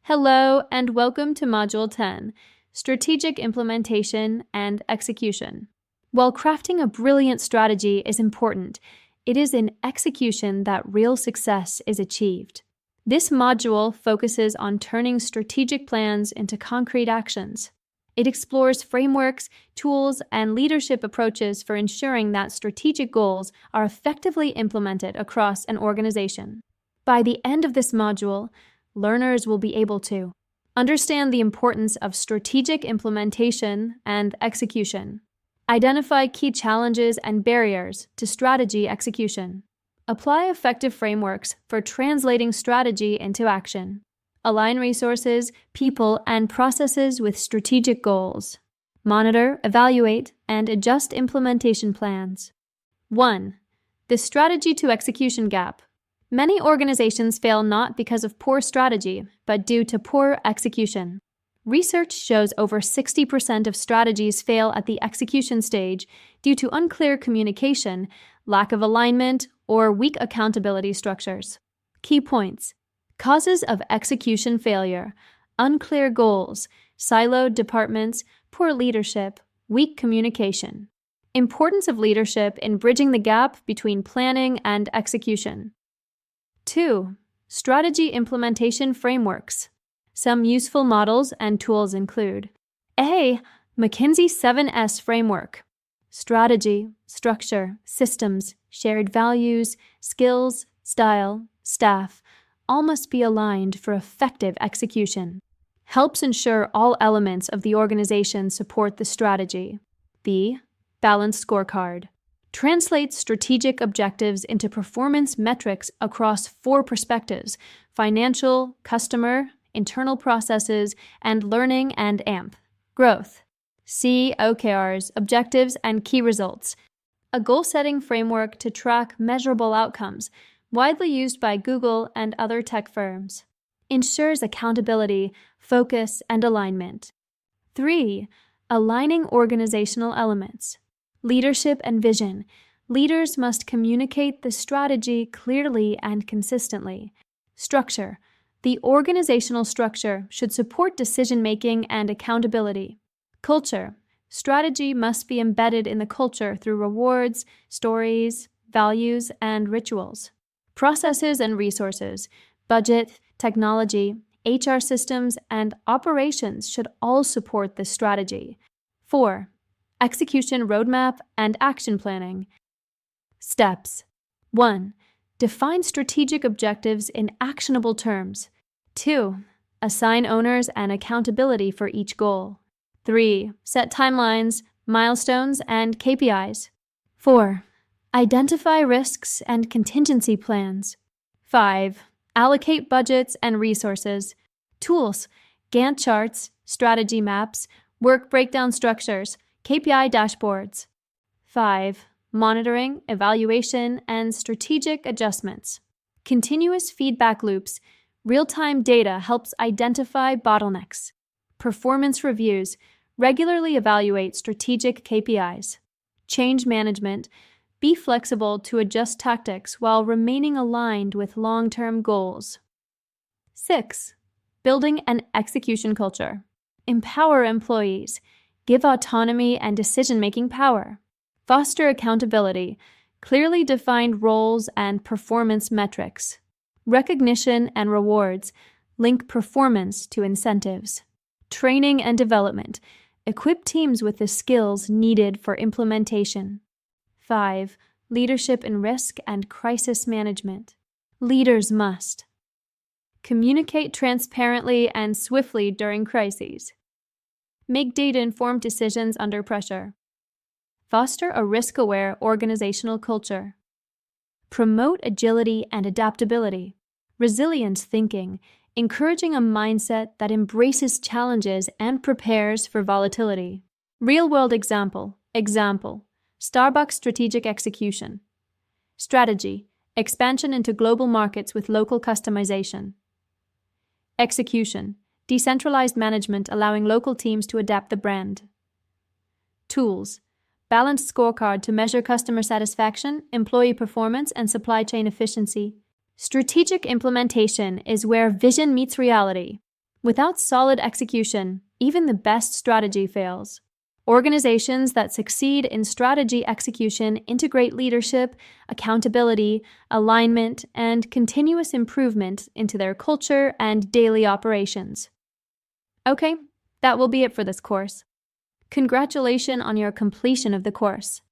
Hello and welcome to Module 10, Strategic Implementation and Execution. While crafting a brilliant strategy is important, it is in execution that real success is achieved. This module focuses on turning strategic plans into concrete actions. It explores frameworks, tools, and leadership approaches for ensuring that strategic goals are effectively implemented across an organization. By the end of this module, learners will be able to understand the importance of strategic implementation and execution, identify key challenges and barriers to strategy execution, apply effective frameworks for translating strategy into action, align resources, people, and processes with strategic goals, monitor, evaluate, and adjust implementation plans. 1. The strategy to execution gap. Many organizations fail not because of poor strategy, but due to poor execution. Research shows over 60% of strategies fail at the execution stage due to unclear communication, lack of alignment, or weak accountability structures. Key points: causes of execution failure: unclear goals, siloed departments, poor leadership, weak communication. Importance of leadership in bridging the gap between planning and execution. 2. Strategy implementation frameworks. Some useful models and tools include A. McKinsey 7S framework. Strategy, structure, systems, shared values, skills, style, staff, all must be aligned for effective execution. Helps ensure all elements of the organization support the strategy. B. Balanced scorecard. Translates strategic objectives into performance metrics across 4 perspectives: financial, customer, internal processes, and learning and AMP. Growth. C. OKRs, objectives and key results. A goal-setting framework to track measurable outcomes, widely used by Google and other tech firms. Ensures accountability, focus, and alignment. 3. Aligning organizational elements. Leadership and vision. Leaders must communicate the strategy clearly and consistently. Structure. The organizational structure should support decision-making and accountability. Culture. Strategy must be embedded in the culture through rewards, stories, values, and rituals. Processes and resources. Budget, technology, HR systems, and operations should all support this strategy. 4. Execution roadmap and action planning. Steps. 1. Define strategic objectives in actionable terms. 2. Assign owners and accountability for each goal. 3. Set timelines, milestones, and KPIs. 4. Identify risks and contingency plans. 5. Allocate budgets and resources. Tools: Gantt charts, strategy maps, work breakdown structures, KPI dashboards. 5. Monitoring, evaluation, and strategic adjustments. Continuous feedback loops. Real-time data helps identify bottlenecks. Performance reviews. Regularly evaluate strategic KPIs. Change management. Be flexible to adjust tactics while remaining aligned with long-term goals. 6. Building an execution culture. Empower employees. Give autonomy and decision-making power. Foster accountability. Clearly defined roles and performance metrics. Recognition and rewards. Link performance to incentives. Training and development. Equip teams with the skills needed for implementation. 5. Leadership in risk and crisis management. Leaders must communicate transparently and swiftly during crises. Make data-informed decisions under pressure. Foster a risk-aware organizational culture. Promote agility and adaptability. Resilient thinking, encouraging a mindset that embraces challenges and prepares for volatility. Real-world example. Starbucks strategic execution. Strategy: expansion into global markets with local customization. Execution: decentralized management allowing local teams to adapt the brand. Tools: balanced scorecard to measure customer satisfaction, employee performance, and supply chain efficiency. Strategic implementation is where vision meets reality. Without solid execution, even the best strategy fails. Organizations that succeed in strategy execution integrate leadership, accountability, alignment, and continuous improvement into their culture and daily operations. Okay, that will be it for this course. Congratulations on your completion of the course.